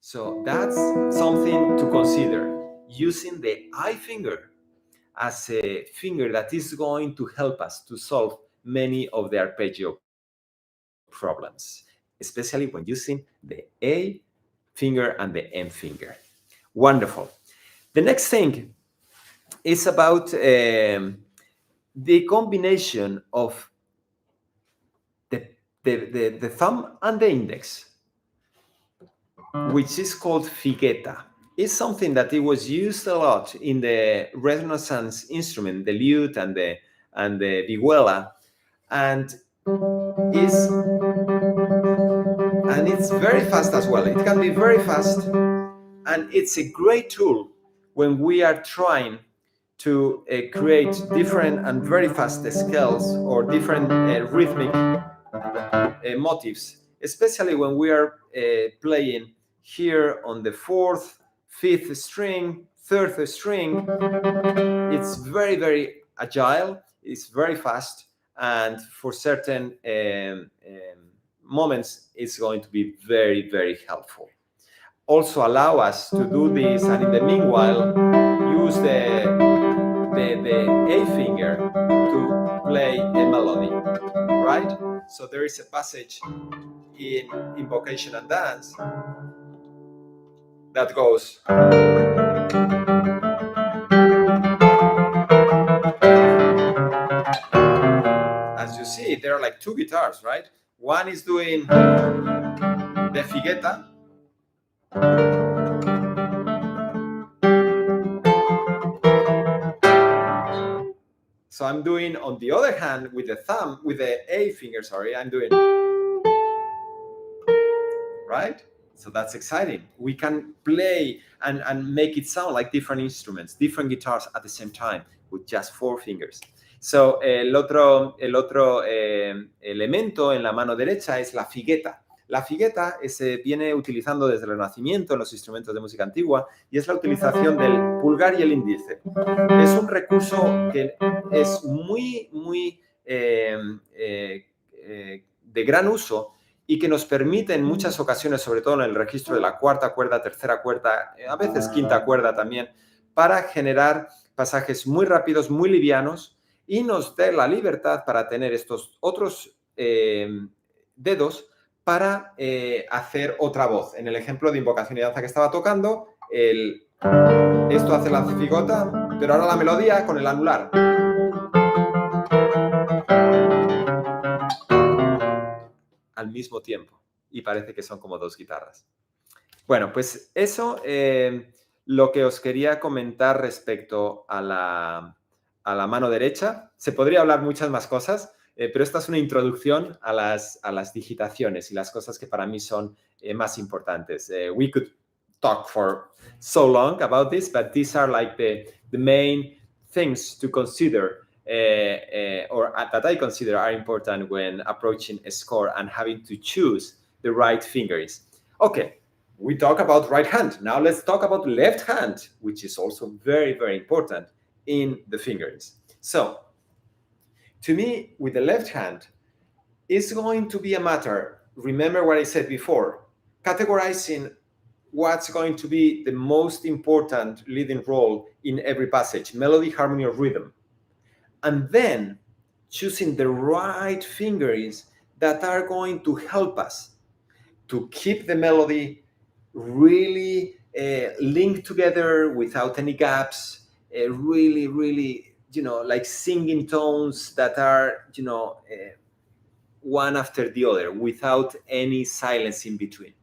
Speaker 1: So that's something to consider, using the I finger as a finger that is going to help us to solve many of the arpeggio problems, especially when using the A finger and the M finger. Wonderful. The next thing is about the combination of the thumb and the index, which is called figueta. It's something that it was used a lot in the Renaissance instrument, the lute and the vihuela, and is and it's very fast as well. It can be very fast, and it's a great tool when we are trying to create different and very fast scales or different rhythmic motifs, especially when we are playing here on the 4th, 5th string, 3rd string. It's very, very agile, it's very fast, and for certain moments, it's going to be very, very helpful. Also allow us to do this, and in the meanwhile, use the A finger to play a melody, right? So there is a passage in Invocation and Dance that goes. As you see, there are like two guitars, right? One is doing the figueta. So I'm doing, on the other hand, with the thumb, with the A finger, sorry, I'm doing, right? So that's exciting. We can play and make it sound like different instruments, different guitars at the same time with just 4 fingers. So el otro elemento en la mano derecha es la figueta. La figueta se viene utilizando desde el Renacimiento en los instrumentos de música antigua y es la utilización del pulgar y el índice. Es un recurso que es muy, muy de gran uso y que nos permite en muchas ocasiones, sobre todo en el registro de la 4ª cuerda, 3ª cuerda, a veces 5ª cuerda también, para generar pasajes muy rápidos, muy livianos, y nos da la libertad para tener estos otros dedos para hacer otra voz. En el ejemplo de Invocación y Danza que estaba tocando, esto hace la figota, pero ahora la melodía con el anular. Al mismo tiempo, y parece que son como 2 guitarras. Bueno, pues eso lo que os quería comentar respecto a la mano derecha. Se podría hablar muchas más cosas, pero esta es una introducción a las digitaciones y las cosas que para mí son más importantes. We could talk for so long about this, but these are like the main things to consider or that I consider are important when approaching a score and having to choose the right fingers. Okay, we talk about right hand. Now let's talk about left hand, which is also very, very important in the fingerings. So, to me, with the left hand, it's going to be a matter, remember what I said before, categorizing what's going to be the most important leading role in every passage, melody, harmony, or rhythm. And then choosing the right fingerings that are going to help us to keep the melody really linked together without any gaps, really, really, like singing tones that are, one after the other without any silence in between.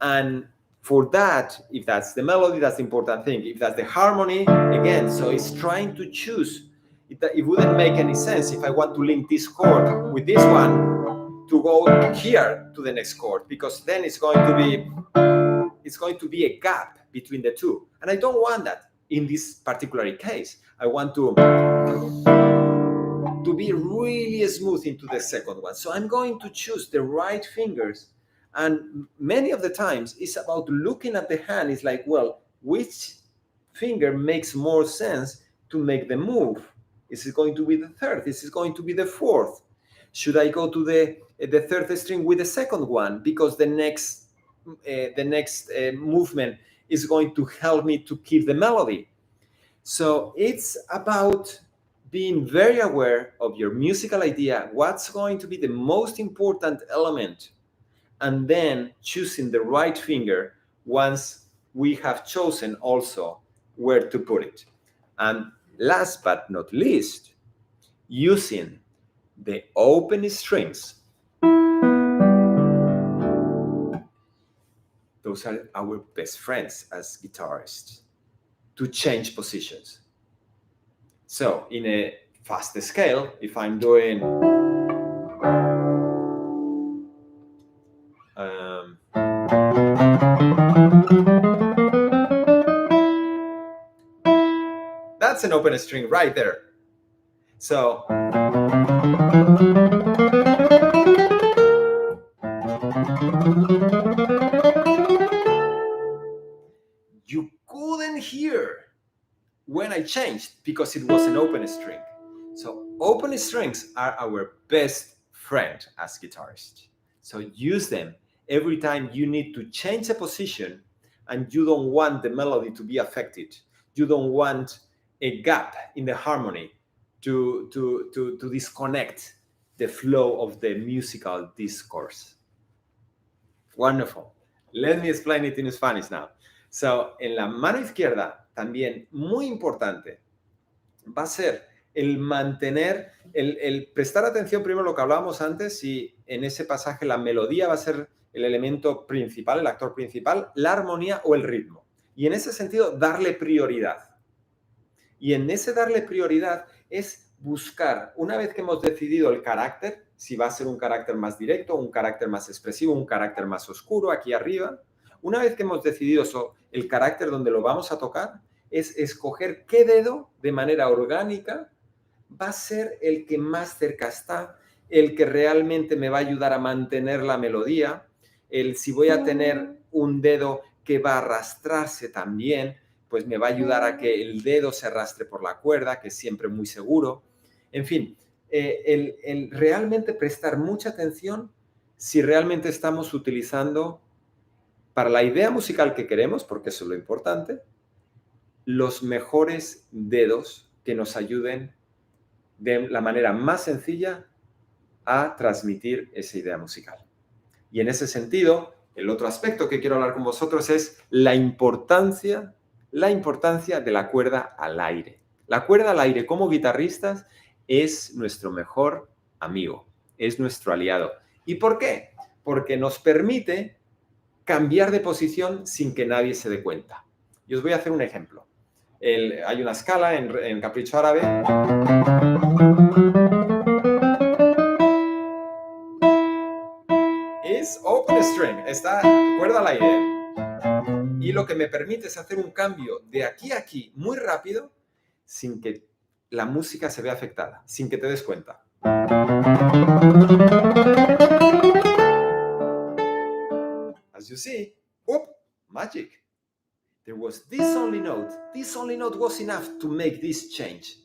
Speaker 1: And for that, if that's the melody, that's the important thing. If that's the harmony, again, so it's trying to choose. It wouldn't make any sense if I want to link this chord with this one to go here to the next chord, because then it's going to be a gap between the two. And I don't want that in this particular case. I want to be really smooth into the second one. So I'm going to choose the right fingers. And many of the times it's about looking at the hand. It's like, well, which finger makes more sense to make the move? Is it going to be the 3rd? Is it going to be the 4th? Should I go to the 3rd string with the 2nd one? Because the next movement is going to help me to keep the melody. So it's about being very aware of your musical idea, what's going to be the most important element, and then choosing the right finger once we have chosen also where to put it. And last but not least, using the open strings. Those are our best friends as guitarists, to change positions. So in a fast scale, if I'm doing That's an open string right there. So you couldn't hear when I changed because it was an open string. So open strings are our best friend as guitarists. So use them every time you need to change a position and you don't want the melody to be affected. You don't want a gap in the harmony to disconnect the flow of the musical discourse. Wonderful. Let me explain it in Spanish now. So, en la mano izquierda, también muy importante, va a ser el mantener, el prestar atención primero a lo que hablábamos antes, y en ese pasaje la melodía va a ser el elemento principal, el actor principal, la armonía o el ritmo. Y en ese sentido, darle prioridad. Y en ese darle prioridad es buscar, una vez que hemos decidido el carácter, si va a ser un carácter más directo, un carácter más expresivo, un carácter más oscuro aquí arriba, una vez que hemos decidido eso, el carácter donde lo vamos a tocar, es escoger qué dedo de manera orgánica va a ser el que más cerca está, el que realmente me va a ayudar a mantener la melodía, si voy a tener un dedo que va a arrastrarse también, pues me va a ayudar a que el dedo se arrastre por la cuerda, que es siempre muy seguro. En fin, el realmente prestar mucha atención si realmente estamos utilizando para la idea musical que queremos, porque eso es lo importante, los mejores dedos que nos ayuden de la manera más sencilla a transmitir esa idea musical. Y en ese sentido, el otro aspecto que quiero hablar con vosotros es la importancia de la cuerda al aire. La cuerda al aire como guitarristas es nuestro mejor amigo, es nuestro aliado. ¿Y por qué? Porque nos permite cambiar de posición sin que nadie se dé cuenta. Y os voy a hacer un ejemplo. Hay una escala en Capricho Árabe. Es open string, está cuerda al aire. Y lo que me permite es hacer un cambio de aquí a aquí muy rápido sin que la música se vea afectada, sin que te des cuenta. As you see, magic. There was this only note. This only note was enough to make this change.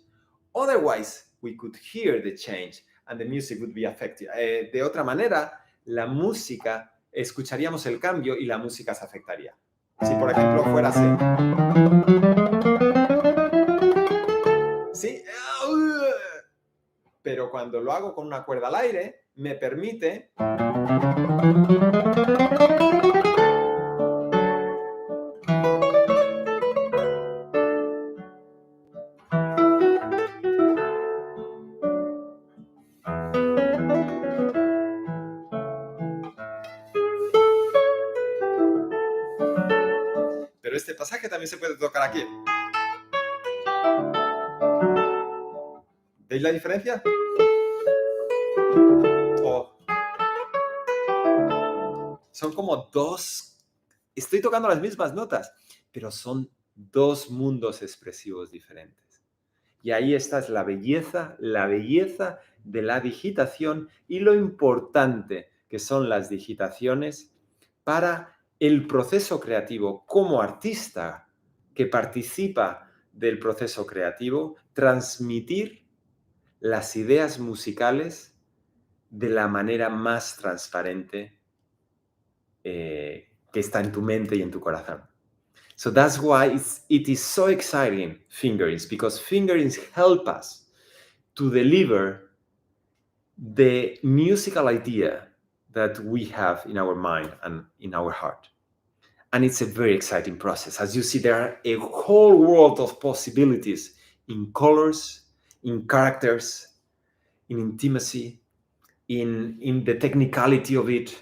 Speaker 1: Otherwise, we could hear the change and the music would be affected. De otra manera, la música, escucharíamos el cambio y la música se afectaría. Si, por ejemplo, fuera así. Sí. Pero cuando lo hago con una cuerda al aire, me permite pero este pasaje también se puede tocar aquí. ¿Veis la diferencia? Son como dos... Estoy tocando las mismas notas, pero son dos mundos expresivos diferentes. Y ahí está la belleza de la digitación y lo importante que son las digitaciones para el proceso creativo como artista que participa del proceso creativo, transmitir las ideas musicales de la manera más transparente que está en tu mente y en tu corazón. So that's why it is so exciting, fingerings, because fingerings help us to deliver the musical idea that we have in our mind and in our heart. And it's a very exciting process. As you see, there are a whole world of possibilities in colors, in characters, in intimacy, in the technicality of it,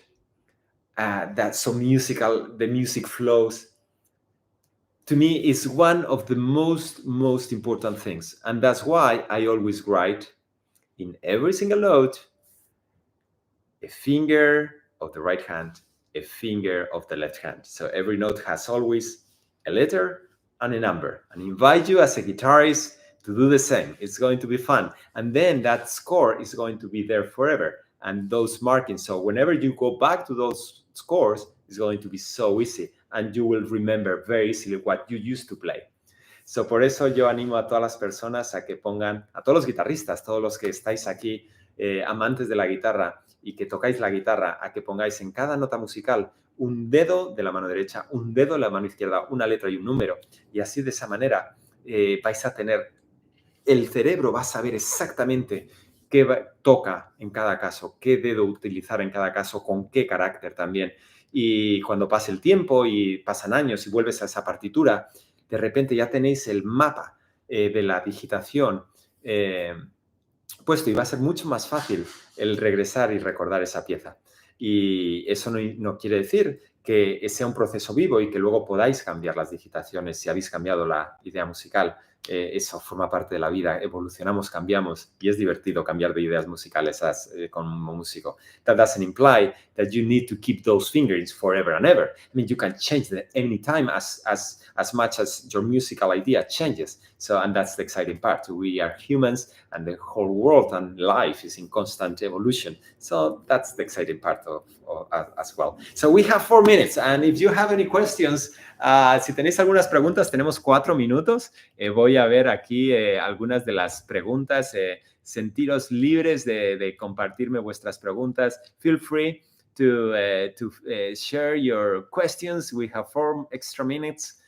Speaker 1: that's so musical, the music flows. To me, is one of the most important things. And that's why I always write in every single note, a finger of the right hand, a finger of the left hand. So every note has always a letter and a number. And I invite you as a guitarist to do the same. It's going to be fun. And then that score is going to be there forever. And those markings. So whenever you go back to those scores, it's going to be so easy. And you will remember very easily what you used to play. So por eso yo animo a todas las personas a que pongan, a todos los guitarristas, todos los que estáis aquí, amantes de la guitarra y que tocáis la guitarra, a que pongáis en cada nota musical un dedo de la mano derecha, un dedo de la mano izquierda, una letra y un número. Y así de esa manera vais a tener, el cerebro va a saber exactamente qué toca en cada caso, qué dedo utilizar en cada caso, con qué carácter también. Y cuando pase el tiempo y pasan años y vuelves a esa partitura, de repente ya tenéis el mapa de la digitación puesto y va a ser mucho más fácil el regresar y recordar esa pieza. Y eso no quiere decir que sea un proceso vivo y que luego podáis cambiar las digitaciones si habéis cambiado la idea musical. Eso forma parte de la vida, evolucionamos, cambiamos y es divertido cambiar de ideas musicales como músico. That doesn't imply that you need to keep those fingers forever and ever. I mean, you can change them anytime as much as your musical idea changes. So, and that's the exciting part. We are humans and the whole world and life is in constant evolution. So that's the exciting part as well. So we have 4 minutes and if you have any questions, si tenéis algunas preguntas, tenemos 4 minutos. Voy a ver aquí algunas de las preguntas. Sentiros libres de compartirme vuestras preguntas. Feel free to share your questions. We have 4 extra minutes.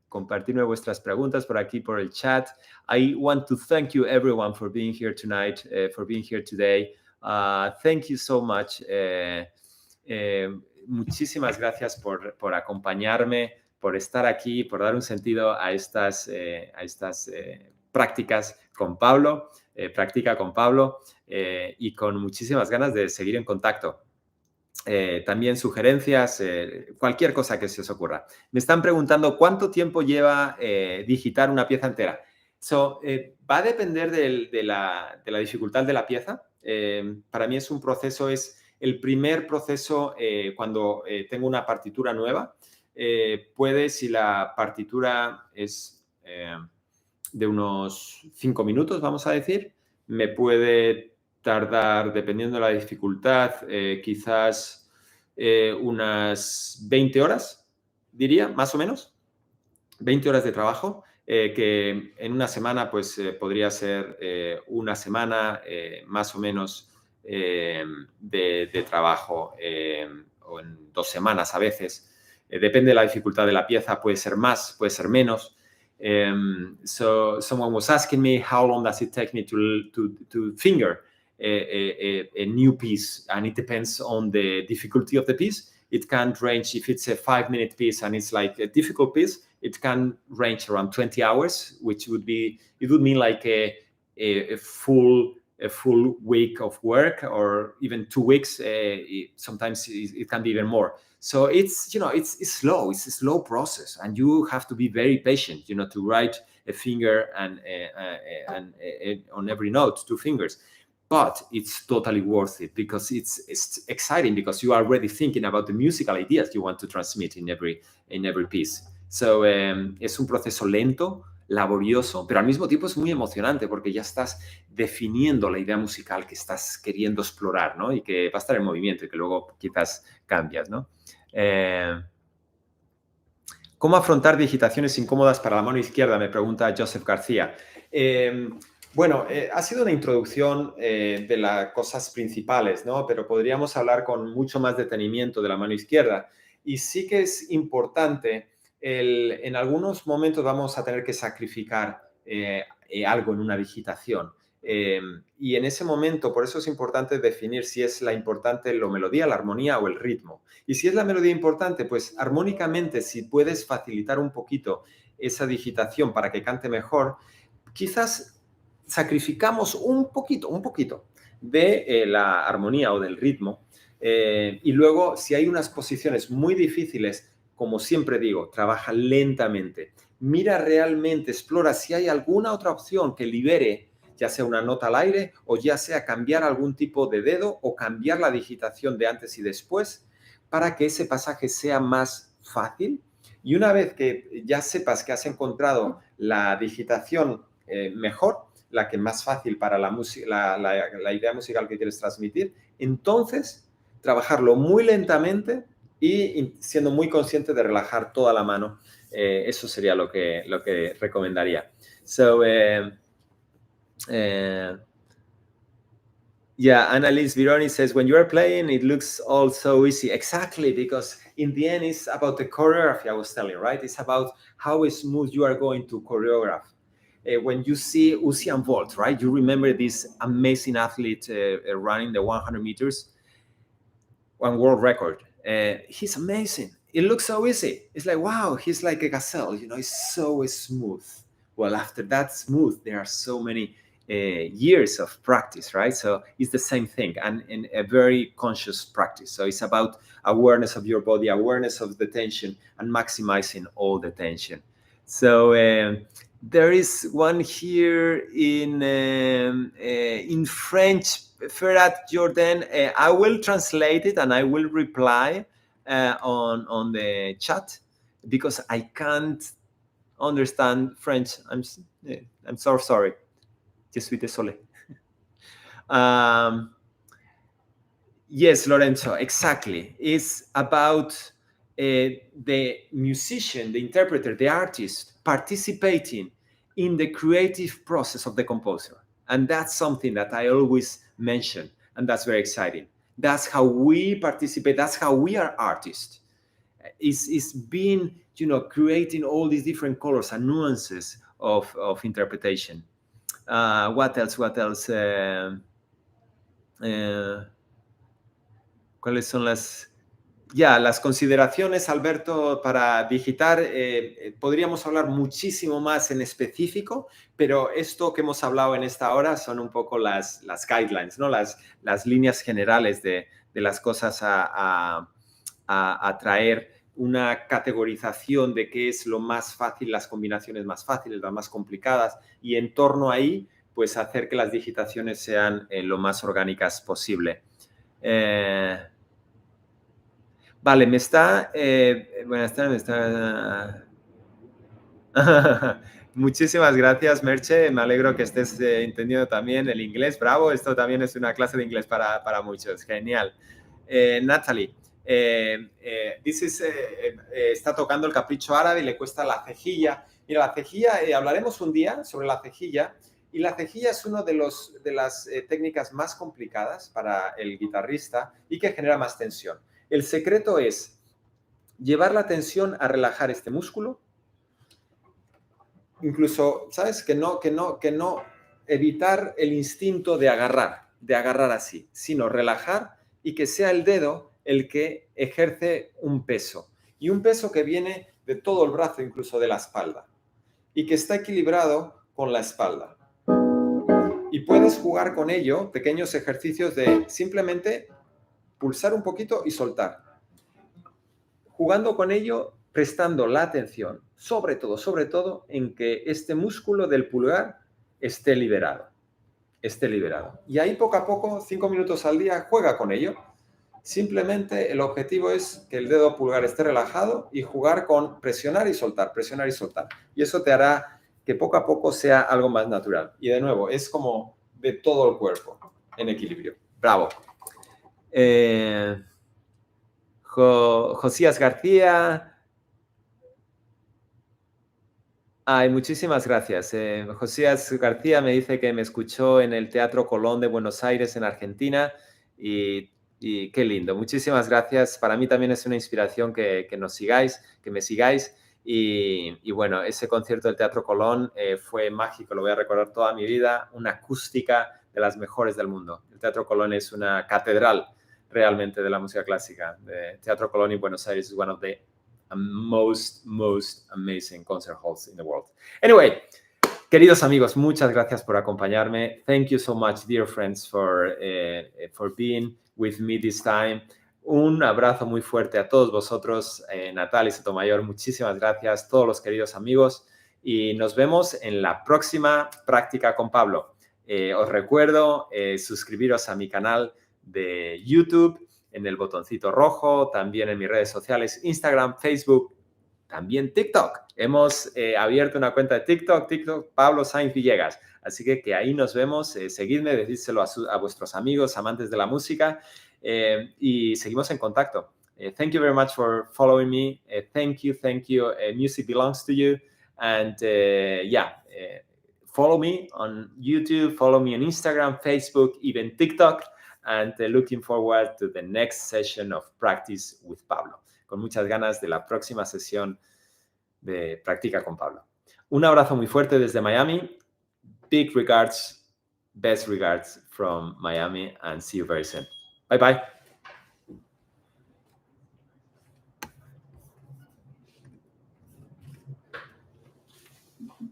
Speaker 1: Compartirme vuestras preguntas por aquí, por el chat. I want to thank you everyone for being here tonight, for being here today. Thank you so much. Muchísimas gracias por acompañarme, por estar aquí, por dar un sentido a estas prácticas con Pablo, práctica con Pablo y con muchísimas ganas de seguir en contacto. También sugerencias, cualquier cosa que se os ocurra. Me están preguntando cuánto tiempo lleva digitar una pieza entera. Va a depender de la dificultad de la pieza. Para mí es un proceso, es el primer proceso cuando tengo una partitura nueva. Si la partitura es de unos 5 minutos, vamos a decir, me puede tardar, dependiendo de la dificultad, quizás unas 20 horas, diría, más o menos. 20 horas de trabajo, que en una semana pues podría ser una semana más o menos de trabajo o en 2 semanas a veces. Depende de la dificultad de la pieza, puede ser más, puede ser menos. So someone was asking me how long does it take me to finger a new piece, and it depends on the difficulty of the piece. It can range, if it's a 5-minute piece and it's like a difficult piece, it can range around 20 hours, which would mean like a full week of work, or even 2 weeks. Sometimes it can be even more. So it's slow. It's a slow process, and you have to be very patient, to write a finger and on every note 2 fingers. But it's totally worth it because it's exciting, because you are already thinking about the musical ideas you want to transmit in every piece. So es un proceso lento, laborioso, pero al mismo tiempo es muy emocionante porque ya estás definiendo la idea musical que estás queriendo explorar, ¿no? Y que va a estar en movimiento y que luego quizás cambias, ¿no? ¿Cómo afrontar digitaciones incómodas para la mano izquierda? Me pregunta Joseph García. Bueno, ha sido una introducción de las cosas principales, ¿no? Pero podríamos hablar con mucho más detenimiento de la mano izquierda. Y sí que es importante, en algunos momentos vamos a tener que sacrificar algo en una digitación. Y en ese momento, por eso es importante definir si es la melodía, la armonía o el ritmo. Y si es la melodía importante, pues armónicamente, si puedes facilitar un poquito esa digitación para que cante mejor, quizás sacrificamos un poquito de la armonía o del ritmo. Y luego, si hay unas posiciones muy difíciles, como siempre digo, trabaja lentamente. Mira realmente, explora si hay alguna otra opción que libere, ya sea una nota al aire o ya sea cambiar algún tipo de dedo o cambiar la digitación de antes y después para que ese pasaje sea más fácil. Y una vez que ya sepas que has encontrado la digitación mejor, la que más fácil para la idea musical que quieres transmitir, entonces trabajarlo muy lentamente y siendo muy consciente de relajar toda la mano. Eso sería lo que recomendaría. So, yeah, Annalise Vironi says, when you are playing, it looks all so easy. Exactly, because in the end, it's about the choreography I was telling, right? It's about how smooth you are going to choreograph. When you see Usain Bolt, right? You remember this amazing athlete running the 100 meters, one world record. He's amazing. It looks so easy. It's like, wow, he's like a gazelle, it's so smooth. Well, after that smooth, there are so many years of practice, right? So it's the same thing, and in a very conscious practice. So it's about awareness of your body, awareness of the tension, and maximizing all the tension. So there is one here in French, Ferhat Jordan. I will translate it and I will reply on the chat because I can't understand French. I'm so sorry. Je suis désolé. Yes, Lorenzo, exactly. It's about the musician, the interpreter, the artist participating in the creative process of the composer. And that's something that I always mention, and that's very exciting. That's how we participate. That's how we are artists. Is being, creating all these different colors and nuances of interpretation. What else? ¿Cuáles son las consideraciones, Alberto, para digitar? Podríamos hablar muchísimo más en específico, pero esto que hemos hablado en esta hora son un poco las guidelines, ¿no? Las líneas generales de las cosas a traer, una categorización de qué es lo más fácil, las combinaciones más fáciles, las más complicadas, y en torno a ahí, pues hacer que las digitaciones sean lo más orgánicas posible. Vale, me está... buenas tardes, me está... Muchísimas gracias, Merche. Me alegro que estés entendiendo también el inglés. Bravo, esto también es una clase de inglés para muchos. Genial. Natalie, está tocando el capricho árabe y le cuesta la cejilla. Mira, la cejilla, hablaremos un día sobre la cejilla. Y la cejilla es una de las técnicas más complicadas para el guitarrista y que genera más tensión. El secreto es llevar la tensión a relajar este músculo. Incluso, ¿sabes? Que no evitar el instinto de agarrar así, sino relajar y que sea el dedo el que ejerce un peso. Y un peso que viene de todo el brazo, incluso de la espalda. Y que está equilibrado con la espalda. Y puedes jugar con ello, pequeños ejercicios de simplemente pulsar un poquito y soltar. Jugando con ello, prestando la atención, sobre todo, en que este músculo del pulgar esté liberado. Y ahí poco a poco, 5 minutos al día, juega con ello. Simplemente el objetivo es que el dedo pulgar esté relajado y jugar con presionar y soltar. Y eso te hará que poco a poco sea algo más natural. Y de nuevo, es como de todo el cuerpo en equilibrio. Bravo. Josías García. Ay, muchísimas gracias. Josías García me dice que me escuchó en el Teatro Colón de Buenos Aires, en Argentina, y qué lindo. Muchísimas gracias. Para mí también es una inspiración que nos sigáis, que me sigáis. Y bueno, ese concierto del Teatro Colón fue mágico, lo voy a recordar toda mi vida, una acústica de las mejores del mundo. El Teatro Colón es una catedral realmente de la música clásica. El Teatro Colón en Buenos Aires es one of the most amazing concert halls in the world. Anyway, queridos amigos, muchas gracias por acompañarme. Thank you so much, dear friends, for being with me this time. Un abrazo muy fuerte a todos vosotros, Natalia Sotomayor, muchísimas gracias, todos los queridos amigos, y nos vemos en la próxima práctica con Pablo. Os recuerdo suscribiros a mi canal de YouTube, en el botoncito rojo, también en mis redes sociales, Instagram, Facebook, también TikTok. Hemos abierto una cuenta de TikTok Pablo Sainz Villegas. Así que ahí nos vemos. Seguidme, decídselo a vuestros amigos, amantes de la música, y seguimos en contacto. Thank you very much for following me. Thank you. Music belongs to you. And follow me on YouTube, follow me on Instagram, Facebook, even TikTok. And looking forward to the next session of Practice with Pablo. Con muchas ganas de la próxima sesión de Practica con Pablo. Un abrazo muy fuerte desde Miami. Big regards, best regards from Miami, and see you very soon. Bye bye.